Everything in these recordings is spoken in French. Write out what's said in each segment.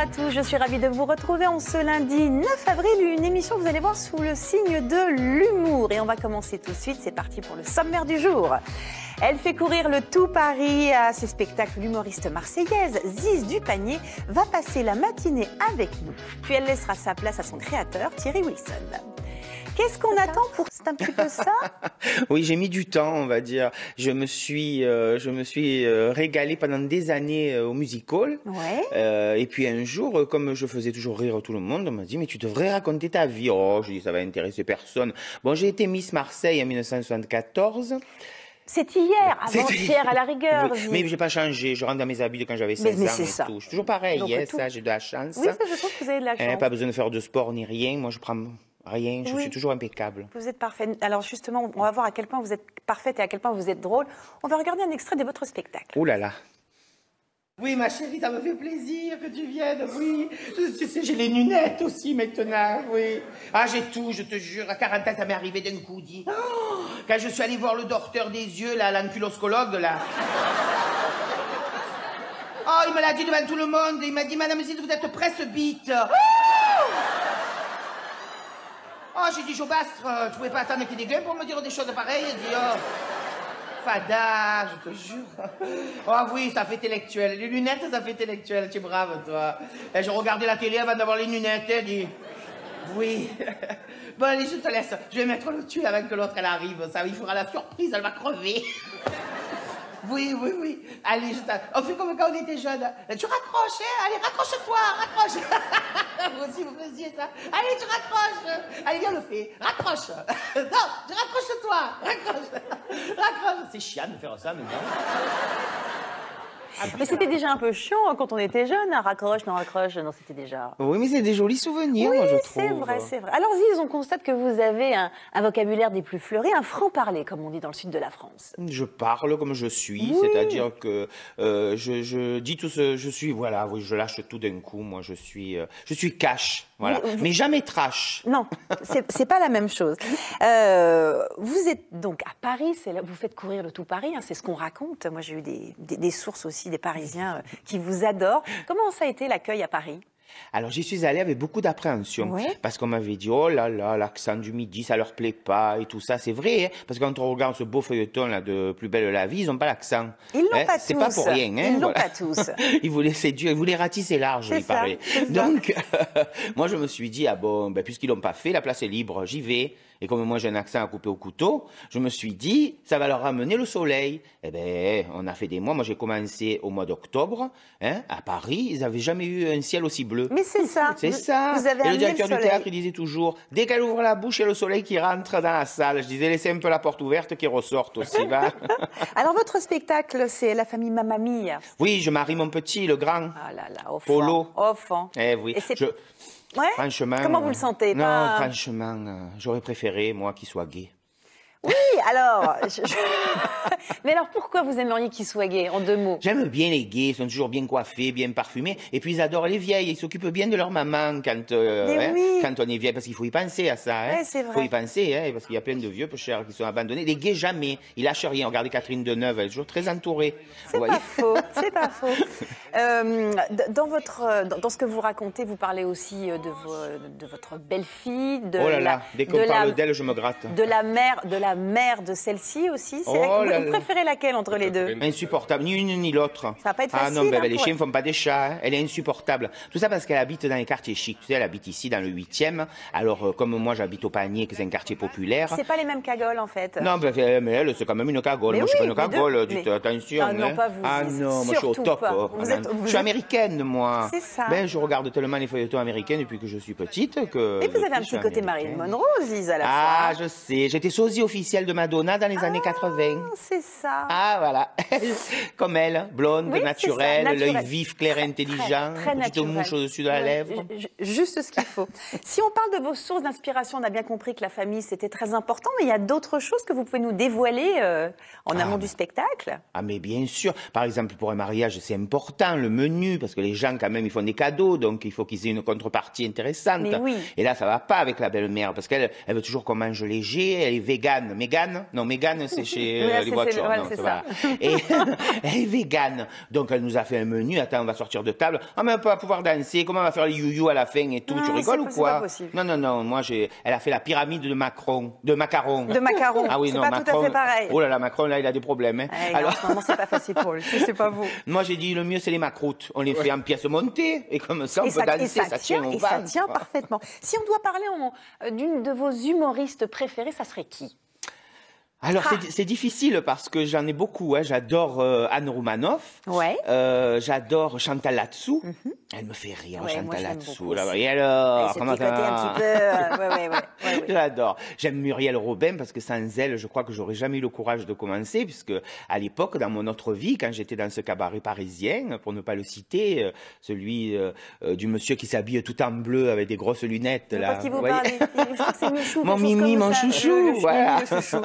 à tous, je suis ravie de vous retrouver en ce lundi 9 avril, une émission, vous allez voir, sous le signe de l'humour. Et on va commencer tout de suite, c'est parti pour le sommaire du jour. Elle fait courir le tout Paris à ses spectacles. L'humoriste marseillaise Ziz du Panier va passer la matinée avec nous. Puis elle laissera sa place à son créateur, Thierry Wilson. Qu'est-ce qu'on attend pour... C'est un petit peu ça? Oui, j'ai mis du temps, on va dire. Je me suis régalé pendant des années au musical. Ouais. Et puis un jour, comme je faisais toujours rire tout le monde, on m'a dit « Mais tu devrais raconter ta vie. » Oh, j'ai dit « Ça va intéresser personne. » Bon, j'ai été Miss Marseille en 1974. C'est hier, avant-hier à la rigueur. Oui, mais j'ai pas changé, je rentre dans mes habits de quand j'avais 16 mais ans c'est et ça. tout. Je suis toujours pareil, Donc, ça, j'ai de la chance. Oui, ça, je trouve que vous avez de la chance. Pas besoin de faire de sport ni rien, moi je prends rien, je suis toujours impeccable. Vous êtes parfaite. Alors justement, on va voir à quel point vous êtes parfaite et à quel point vous êtes drôle. On va regarder un extrait de votre spectacle. Ouh là là. Oui, ma chérie, ça me fait plaisir que tu viennes, oui. Tu sais, j'ai les lunettes aussi maintenant, oui. Ah, j'ai tout, je te jure. À 40 ans, ça m'est arrivé d'un coup, dit. Oh, quand je suis allé voir le docteur des yeux, là, l'ancyloscologue, là. Oh, il me l'a dit devant tout le monde. Il m'a dit, madame Ziz, vous êtes presse-bite. Oh, j'ai dit, Jobastre, tu pouvais pas attendre qu'il y ait des gains pour me dire des choses pareilles. Il dit, oh. Fada, je te jure. Oh oui, ça fait intellectuel. Les lunettes, ça fait intellectuel. Tu es brave, toi. Et je regardais la télé avant d'avoir les lunettes. Elle dit, oui. Bon, allez, je te laisse. Je vais mettre le tuile avant que l'autre, elle arrive. Ça, il fera la surprise, elle va crever. Oui. Allez, on fait comme quand on était jeunes. Tu raccroches, hein? Allez, raccroche-toi, raccroche. Vous aussi, vous faisiez ça. Allez, tu raccroches. Allez, viens, le fait. Raccroche. Non, raccroche-toi. Raccroche. C'est chiant de faire ça, maintenant. Mais c'était déjà un peu chiant quand on était jeune. Raccroche, non, c'était déjà... Oui, mais c'est des jolis souvenirs, oui, moi, je trouve. c'est vrai, c'est vrai. Alors, Ziz, on constate que vous avez un vocabulaire des plus fleuris, un franc-parler, comme on dit dans le sud de la France. Je parle comme je suis, oui. C'est-à-dire que je dis tout ce... Je suis, voilà, oui, je lâche tout d'un coup. Moi, je suis cash, voilà. Mais jamais trash. Non, c'est pas la même chose. Vous êtes donc à Paris, vous faites courir le tout Paris, hein, c'est ce qu'on raconte. Moi, j'ai eu des sources aussi, des Parisiens qui vous adorent. Comment ça a été l'accueil à Paris? Alors, j'y suis allée avec beaucoup d'appréhension, parce qu'on m'avait dit, oh là là, l'accent du midi, ça leur plaît pas, et tout ça. C'est vrai, hein, parce que quand on regarde ce beau feuilleton-là de Plus belle la vie, ils n'ont pas l'accent. Ils l'ont pas tous. C'est pas pour rien, hein. Ils l'ont pas tous. Ils voulaient séduire, ils voulaient ratisser large, il paraît. Donc, moi, je me suis dit, ah bon, puisqu'ils l'ont pas fait, la place est libre, j'y vais. Et comme moi, j'ai un accent à couper au couteau, je me suis dit, ça va leur ramener le soleil. Eh ben, on a fait des mois. Moi, j'ai commencé au mois d'octobre, hein, à Paris. Ils n'avaient jamais eu un ciel aussi bleu. Mais c'est ça. C'est ça. Vous avez et le directeur du théâtre, il disait toujours, dès qu'elle ouvre la bouche, il y a le soleil qui rentre dans la salle. Je disais, laissez un peu la porte ouverte qui ressorte aussi, va. Alors, votre spectacle, c'est la famille Mamma Mia. Oui, je marie mon petit, le grand. Ah là là, enfant. Polo. Enfant. Eh oui. Ouais. Franchement. Comment vous le sentez? Non, franchement, j'aurais préféré, moi, qu'il soit gay. Oui, alors... Mais alors, pourquoi vous aimeriez qu'ils soient gays, en 2 mots? J'aime bien les gays, ils sont toujours bien coiffés, bien parfumés. Et puis, ils adorent les vieilles, ils s'occupent bien de leur maman quand on est vieille. Parce qu'il faut y penser à ça. Hein. Ouais, c'est vrai. Il faut y penser, hein, parce qu'il y a plein de vieux peu chers qui sont abandonnés. Les gays, jamais. Ils lâchent rien. Regardez Catherine Deneuve, elle est toujours très entourée. C'est pas faux, c'est pas faux. Dans ce que vous racontez, vous parlez aussi de votre belle-fille. Oh là là, dès qu'on parle d'elle, je me gratte. De la mère de celle-ci aussi. Vous préférez laquelle entre les deux? Insupportable, ni une ni l'autre. Ça va pas être facile. Ah non, les chiens ne font pas des chats. Hein. Elle est insupportable. Tout ça parce qu'elle habite dans les quartiers chics. Tu sais, elle habite ici dans le 8e. Alors, comme moi, j'habite au Panier, que c'est un quartier populaire. C'est pas les mêmes cagoles, en fait. Non, mais elle, c'est quand même une cagole. Moi, je suis pas une cagole. Dites attention. Ah non, pas vous. Ah non, moi, je suis au top. Je suis américaine, moi. C'est ça. Je regarde tellement les feuilletons américains depuis que je suis petite que... Et vous avez un petit côté Marilyn Monroe, Ziz, à la fois. Ah, je sais. J'étais sosie officielle de Madonna dans les années 80. C'est ça. Ah, voilà. Comme elle, blonde, naturelle, l'œil vif, clair et intelligent, très petite naturel. mouche au-dessus de la lèvre. Juste ce qu'il faut. Si on parle de vos sources d'inspiration, on a bien compris que la famille, c'était très important, mais il y a d'autres choses que vous pouvez nous dévoiler en amont du spectacle? Ah, mais bien sûr. Par exemple, pour un mariage, c'est important, le menu, parce que les gens, quand même, ils font des cadeaux, donc il faut qu'ils aient une contrepartie intéressante. Mais oui. Et là, ça va pas avec la belle-mère, parce qu'elle veut toujours qu'on mange léger, elle est végane. Mégane. Mégane? Non, Mégane, c'est chez les voitures. Voilà, non, c'est voilà. ça. Et elle est végane. Donc, elle nous a fait un menu. Attends, on va sortir de table. Ah, mais on va pas pouvoir danser. Comment on va faire les you-you à la fin et tout? Non, tu rigoles ou c'est quoi? pas possible. Non, non, non. Moi, elle a fait la pyramide de macarons. De macarons. Ah oui, c'est pas Macron, tout à fait pareil. Oh là là, Macron, là, il a des problèmes. Hein. Alors, en ce moment, c'est pas facile pour lui. C'est pas vous. Moi, j'ai dit, le mieux, c'est les macroutes. On les fait en pièces montées. Et comme ça, on peut danser. Ça tient au ça tient parfaitement. Si on doit parler d'une de vos humoristes préférés, ça serait qui? Alors, c'est difficile parce que j'en ai beaucoup. Hein. J'adore Anne Roumanoff. Ouais. J'adore Chantal Latsou. Elle me fait rire, Ouais, Chantal moi, j'aime Latsou. beaucoup Là, aussi. et alors, Ce comment petit côté un petit peu... ouais. J'adore. J'aime Muriel Robin parce que sans elle, je crois que j'aurais jamais eu le courage de commencer, puisque à l'époque, dans mon autre vie, quand j'étais dans ce cabaret parisien, pour ne pas le citer, celui du monsieur qui s'habille tout en bleu avec des grosses lunettes. Je sais là, pas qui vous voyez. parle. Je crois que c'est Michou. Mon quelque chose Mimi, comme mon ça. chouchou, voilà. Le chouchou.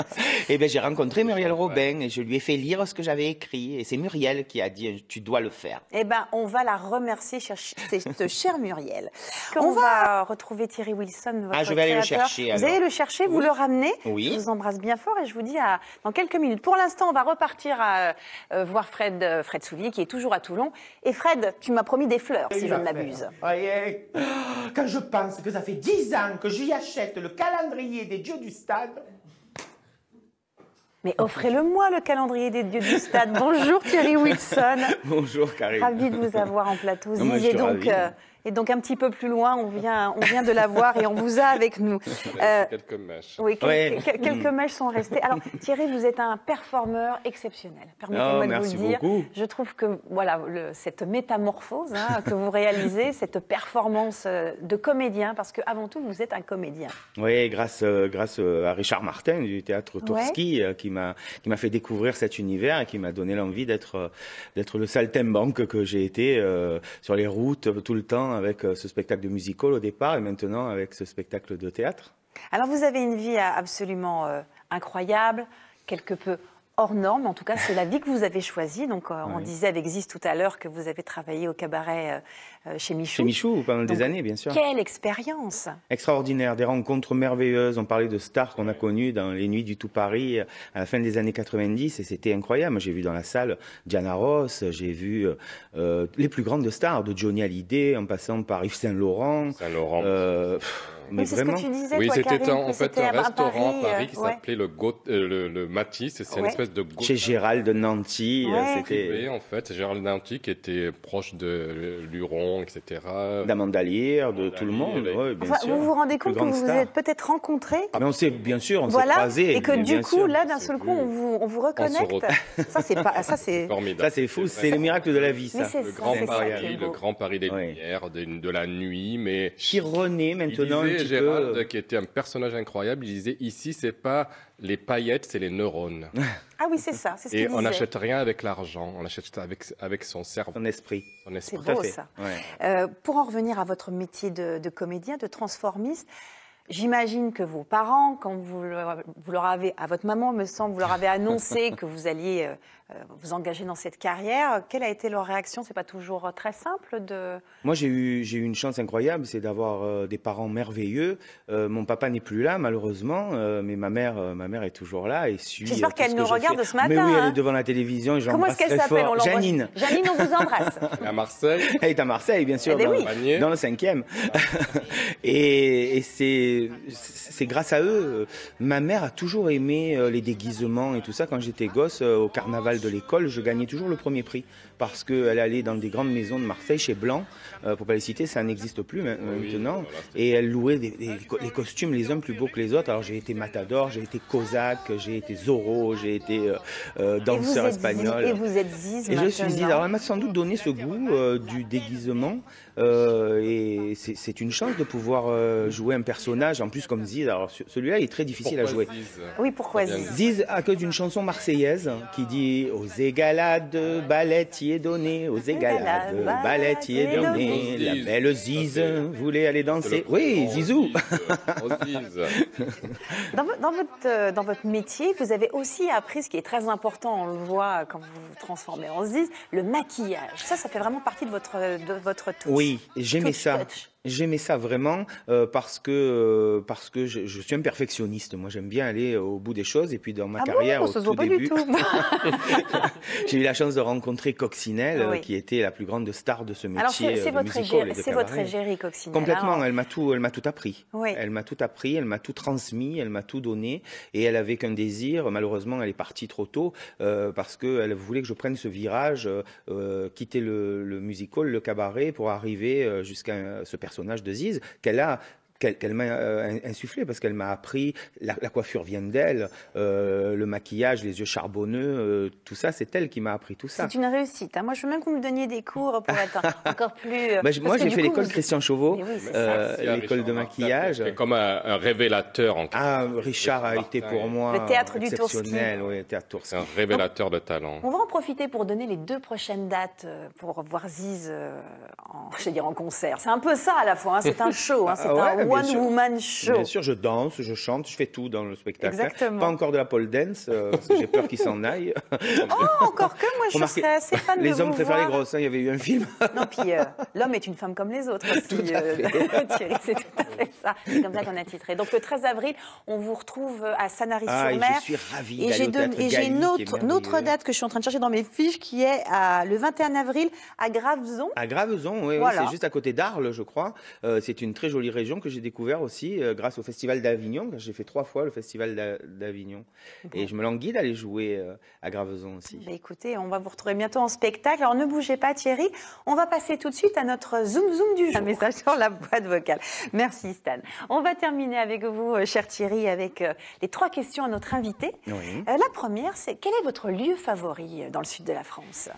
Et ben j'ai rencontré Muriel Robin et je lui ai fait lire ce que j'avais écrit. Et c'est Muriel qui a dit tu dois le faire. Eh ben, on va la remercier, cette chère Muriel. On va retrouver Thierry Wilson, votre je vais aller le créateur. chercher, Vous alors. allez le chercher, vous le ramenez. Oui. Je vous embrasse bien fort et je vous dis dans quelques minutes. Pour l'instant, on va repartir à voir Fred Soulier, qui est toujours à Toulon. Et Fred, tu m'as promis des fleurs, si je ne m'abuse. Voyez, quand je pense que ça fait 10 ans que je lui achète le calendrier des dieux du stade. Mais offrez-le-moi, le calendrier des dieux du stade. Bonjour Thierry Wilson. Bonjour Karine. Ravi de vous avoir en plateau. Non, mais Ziz je suis ravi. et donc un petit peu plus loin, on vient de la voir et on vous a avec nous. Quelques mèches. Oui, Ouais. quelques mèches sont restées. Alors Thierry, vous êtes un performeur exceptionnel. Permettez-moi de merci vous le dire. beaucoup. Je trouve que voilà cette métamorphose que vous réalisez, cette performance de comédien, parce que avant tout vous êtes un comédien. Oui, grâce à Richard Martin du théâtre Torski qui m'a fait découvrir cet univers et qui m'a donné l'envie d'être le saltimbanque que j'ai été sur les routes tout le temps avec ce spectacle de musical au départ et maintenant avec ce spectacle de théâtre. Alors vous avez une vie absolument incroyable, quelque peu hors norme, en tout cas c'est la vie que vous avez choisie. Donc on disait avec Ziz tout à l'heure que vous avez travaillé au cabaret chez Michou. Chez Michou pendant des années, bien sûr. Quelle expérience! Extraordinaire, des rencontres merveilleuses. On parlait de stars qu'on a connues dans les nuits du Tout Paris à la fin des années 90 et c'était incroyable. J'ai vu dans la salle Diana Ross, j'ai vu les plus grandes stars, de Johnny Hallyday en passant par Yves Saint Laurent. Mais c'est vraiment. ce que tu disais, Oui, toi, c'était Karine, en fait un restaurant à Paris qui ouais. s'appelait le Matisse. C'est une espèce de Chez Gérald de Nanty, Ouais. privé, en fait. Gérald Nanty qui était proche de Luron, etc. d'Amanda Lear, de tout le monde. oui. Ouais, bien Enfin, sûr. vous vous rendez compte Plus que grande vous vous star. êtes peut-être rencontrés. Mais on s'est, bien sûr, on s'est Voilà, croisés. et que bien du coup, sûr. là, d'un seul coup, on vous reconnecte. Ça, c'est Formidable. Ça, c'est fou, c'est le miracle de la vie, Mais ça. c'est Le ça, grand c'est ça qui est Paris, beau. le grand Paris des Ouais. Lumières, de la nuit, mais Qui renaît maintenant il un disait, petit Gérald, peu. qui était un personnage incroyable, il disait ici c'est pas les paillettes, c'est les neurones. Ah oui, c'est ça, c'est ce Et qu'il on disait. n'achète rien avec l'argent, on achète avec son cerveau, Son esprit. son C'est esprit. beau, fait. ça. Ouais. Pour en revenir à votre métier de comédien, de transformiste, j'imagine que vos parents, quand vous leur avez, à votre maman, me semble, vous leur avez annoncé que vous alliez vous engager dans cette carrière, quelle a été leur réaction? C'est pas toujours très simple de... Moi, j'ai eu une chance incroyable, c'est d'avoir des parents merveilleux. Mon papa n'est plus là, malheureusement, mais ma mère est toujours là et suit. J'espère qu'elle tout nous ce que je regarde fais. ce matin, Mais oui, elle hein. est devant la télévision et je Comment est-ce l'embrasse qu'elle très s'appelle? fort. On l'embrasse. Janine. Janine, on vous embrasse. À Marseille, Elle est à Marseille, bien sûr, Eh ben oui. dans le 5e. Et c'est grâce à eux. Ma mère a toujours aimé les déguisements et tout ça. Quand j'étais gosse, au carnaval de l'école, je gagnais toujours le premier prix parce qu'elle allait dans des grandes maisons de Marseille, chez Blanc, pour pas les citer, ça n'existe plus maintenant. Et elle louait les costumes les uns plus beaux que les autres. Alors j'ai été matador, j'ai été cosaque, j'ai été Zorro, j'ai été danseur espagnol. Et vous êtes Ziz Et je suis Ziz. Alors maintenant. elle m'a sans doute donné ce goût du déguisement et c'est une chance de pouvoir jouer un personnage en plus comme Ziz. Alors celui-là il est très difficile à jouer. pourquoi Ziz Oui, pourquoi Ziz? Ziz à cause d'une chanson marseillaise qui dit aux égalades ballet y est donné, aux égalades ballet y est donné, la belle Ziz voulait aller danser. Oui, Zizou. Ziz. Dans votre métier, vous avez aussi appris ce qui est très important, on le voit quand vous vous transformez en Ziz, le maquillage. Ça fait vraiment partie de votre touch. Oui, j'aimais Touch, ça. touch. J'aimais ça vraiment parce que je suis un perfectionniste. Moi, j'aime bien aller au bout des choses. Et puis, dans ma carrière, bon, au tout début, j'ai eu la chance de rencontrer Coccinelle, qui était la plus grande star de ce métier. Alors, c'est votre égérie, Coccinelle. Complètement. Hein. Elle m'a tout appris. Oui. Elle m'a tout appris, elle m'a tout transmis, elle m'a tout donné. Et elle avait qu'un désir. Malheureusement, elle est partie trop tôt parce qu'elle voulait que je prenne ce virage, quitter le musical, le cabaret, pour arriver jusqu'à ce personnage de Ziz qu'elle m'a insufflé, parce qu'elle m'a appris, la coiffure vient d'elle, le maquillage, les yeux charbonneux, tout ça, c'est elle qui m'a appris tout ça. C'est une réussite. Hein. Moi, je veux même que vous me donniez des cours pour être encore plus... moi, j'ai fait l'école Christian Chauveau, l'école de maquillage. C'est comme un révélateur en quelque sorte. Richard a été pour moi le théâtre du Tourski. Oui, théâtre Tourski. C'est un révélateur de talent. On va en profiter pour donner les 2 prochaines dates pour voir Ziz en concert. C'est un peu ça à la fois, hein. C'est un show, hein. C'est un one-woman show. Bien sûr, je danse, je chante, je fais tout dans le spectacle. Exactement. Pas encore de la pole dance, parce que j'ai peur qu'il s'en aille. Encore que moi, je serais assez fan de vous voir. Les hommes préfèrent les grosses, hein. Il y avait eu un film. Non, puis l'homme est une femme comme les autres aussi. Tout à fait. Thierry, c'est tout à fait ça. C'est comme ça qu'on a titré. Donc le 13 avril, on vous retrouve à Sanary-sur-Mer. Je suis ravie d'aller au théâtre Gailly. Et j'ai une autre date que je suis en train de chercher dans mes fiches, qui est le 21 avril à Graveson. À Graveson, oui, voilà. C'est juste à côté d'Arles, je crois. C'est une très jolie région que j'ai découvert aussi grâce au Festival d'Avignon. J'ai fait 3 fois le Festival d'Avignon. Bon. Et je me languis d'aller jouer à Graveson aussi. Bah écoutez, on va vous retrouver bientôt en spectacle. Alors ne bougez pas, Thierry. On va passer tout de suite à notre Zoom Zoom du jour. Un message sur la boîte vocale. Merci Stan. On va terminer avec vous, cher Thierry, avec les 3 questions à notre invité. Oui. La première, c'est quel est votre lieu favori dans le sud de la France ?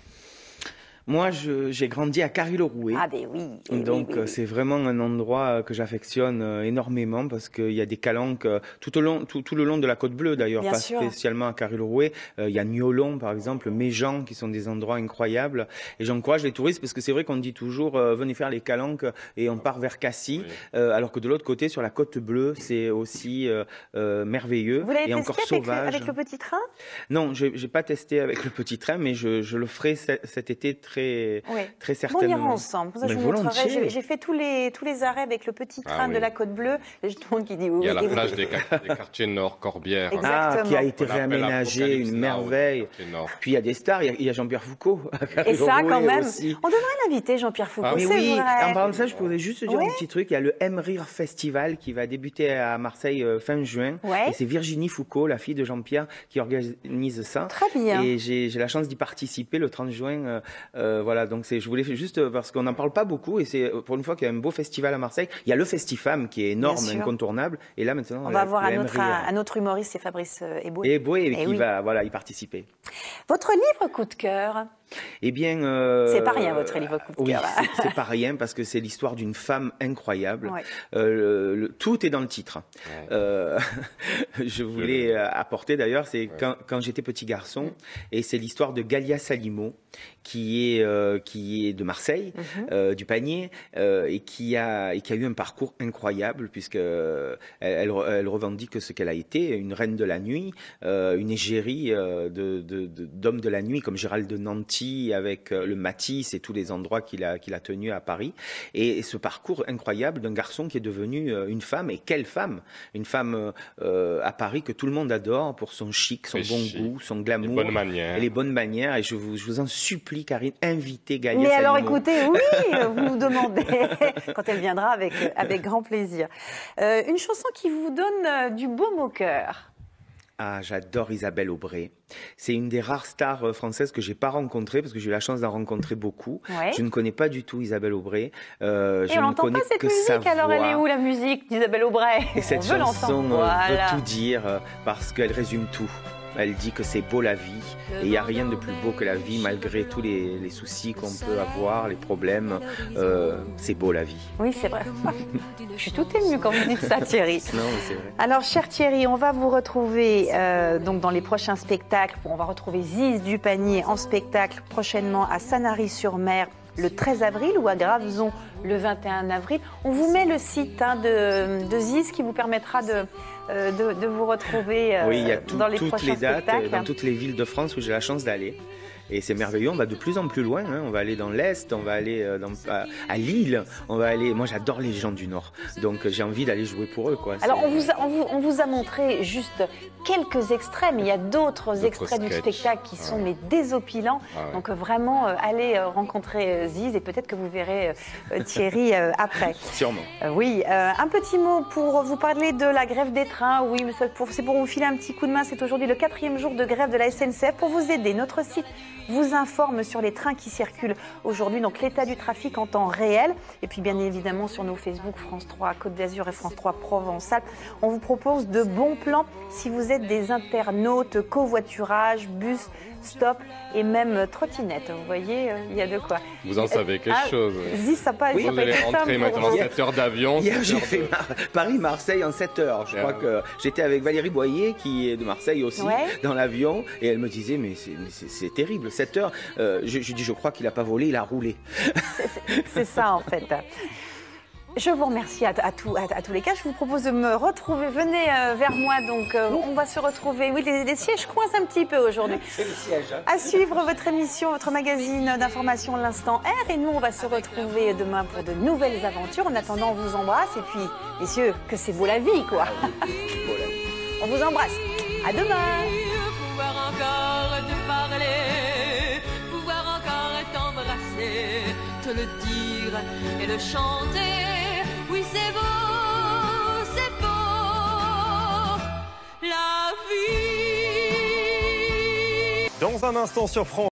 Moi, j'ai grandi à Carry-le-Rouet. Ah ben oui. Donc, c'est vraiment un endroit que j'affectionne énormément parce qu'il y a des calanques tout le long de la Côte Bleue, d'ailleurs, pas spécialement à Carry-le-Rouet. Il y a Niolon, par exemple, Méjean, qui sont des endroits incroyables. Et j'encourage les touristes parce que c'est vrai qu'on dit toujours venez faire les calanques et on part vers Cassis, alors que de l'autre côté, sur la Côte Bleue, c'est aussi merveilleux. Vous l'avez et encore testé sauvage. Avec le petit train ? Non, j'ai pas testé avec le petit train, mais je le ferai cet été très certainement. On ira ensemble. Ça, je vous montrerai. J'ai fait tous les arrêts avec le petit train de la Côte Bleue. J'ai tout le monde qui dit oui. Il y a la plage des quartiers nord, Corbière. Qui a été réaménagée, une merveille. Puis il y a des stars. Il y a Jean-Pierre Foucault. Et ça, quand même. Aussi. On devrait l'inviter, Jean-Pierre Foucault. Mais oui. En parlant de ça, je pourrais juste dire un petit truc. Il y a le M-Rire Festival qui va débuter à Marseille fin juin. Et c'est Virginie Foucault, la fille de Jean-Pierre, qui organise ça. Très bien. Et j'ai la chance d'y participer le 30 juin. Voilà. Donc je voulais juste parce qu'on n'en parle pas beaucoup et c'est pour une fois qu'il y a un beau festival à Marseille. Il y a le Festifam qui est énorme, incontournable. Et là maintenant, on va voir un autre humoriste, c'est Fabrice Eboué. Qui va y participer. Votre livre coup de cœur? Eh bien, c'est pas rien votre livre coup de cœur. Oui, c'est pas rien parce que c'est l'histoire d'une femme incroyable. Tout est dans le titre. Je voulais apporter d'ailleurs, c'est quand j'étais petit garçon, et c'est l'histoire de Galia Salimo qui est de Marseille, du Panier, et qui a eu un parcours incroyable puisque elle revendique ce qu'elle a été, une reine de la nuit, une égérie d'hommes de la nuit comme Gérald de Nanty avec le Matisse et tous les endroits qu'il a tenus à Paris, et ce parcours incroyable d'un garçon qui est devenu une femme, et quelle femme, une femme à Paris que tout le monde adore pour son chic, son goût, son glamour, et les bonnes manières, et je vous en supplie Karine, invitez Galia Salimo. Alors écoutez, oui, vous nous demandez quand elle viendra avec grand plaisir. Une chanson qui vous donne du baume au cœur. Ah, j'adore Isabelle Aubray. C'est une des rares stars françaises que j'ai pas rencontrées parce que j'ai eu la chance d'en rencontrer beaucoup. Je ne connais pas du tout Isabelle Aubray. Et on n'entend pas cette musique, alors elle est où la musique d'Isabelle Aubray? Et cette chanson veut tout dire parce qu'elle résume tout. Elle dit que c'est beau la vie et il n'y a rien de plus beau que la vie malgré tous les soucis qu'on peut avoir, les problèmes. C'est beau la vie. Oui, c'est vrai. Je suis tout émue quand vous dites ça, Thierry. Non, mais c'est vrai. Alors, cher Thierry, on va vous retrouver donc dans les prochains spectacles. On va retrouver Ziz du Panier en spectacle prochainement à Sanary-sur-Mer le 13 avril ou à Graveson le 21 avril. On vous met le site de Ziz qui vous permettra de vous retrouver il y a dans les toutes prochains les dates, spectacles. dans toutes les villes de France où j'ai la chance d'aller. Et c'est merveilleux, on va de plus en plus loin, hein. On va aller dans l'Est, on va aller à Lille, on va aller... Moi j'adore les gens du Nord, donc j'ai envie d'aller jouer pour eux, quoi. Alors on vous a montré juste quelques extraits, mais il y a d'autres extraits du spectacle qui sont mais désopilants. Donc vraiment, allez rencontrer Ziz et peut-être que vous verrez Thierry après. Sûrement. Oui, un petit mot pour vous parler de la grève des trains. Oui, mais c'est pour vous filer un petit coup de main. C'est aujourd'hui le 4e jour de grève de la SNCF. Pour vous aider, notre site vous informe sur les trains qui circulent aujourd'hui, donc l'état du trafic en temps réel. Et puis bien évidemment sur nos Facebook, France 3 Côte d'Azur et France 3 Provence-Alpes, on vous propose de bons plans si vous êtes des internautes, covoiturage, bus, stop et même trottinette. Vous voyez, il y a de quoi. Vous en savez quelque chose. Ziz, ça pas, vous allez rentrer maintenant 7 heures d'avion. Hier, j'ai fait Paris-Marseille en 7 heures. Je crois que j'étais avec Valérie Boyer, qui est de Marseille aussi, dans l'avion. Et elle me disait, mais c'est terrible, 7 heures. Je dis, je crois qu'il n'a pas volé, il a roulé. C'est ça, en fait. Je vous remercie à tous les cas. Je vous propose de me retrouver. Venez vers moi. Donc, on va se retrouver. Oui, les sièges coincent un petit peu aujourd'hui. C'est le siège. Hein. À suivre votre émission, votre magazine d'information L'Instant R. Et nous, on va se retrouver demain pour de nouvelles aventures. En attendant, on vous embrasse. Et puis, messieurs, que c'est beau la vie, quoi. On vous embrasse. À demain. Pouvoir encore te parler, pouvoir encore t'embrasser, te le dire et le chanter. Oui, c'est beau, la vie. Dans un instant sur France.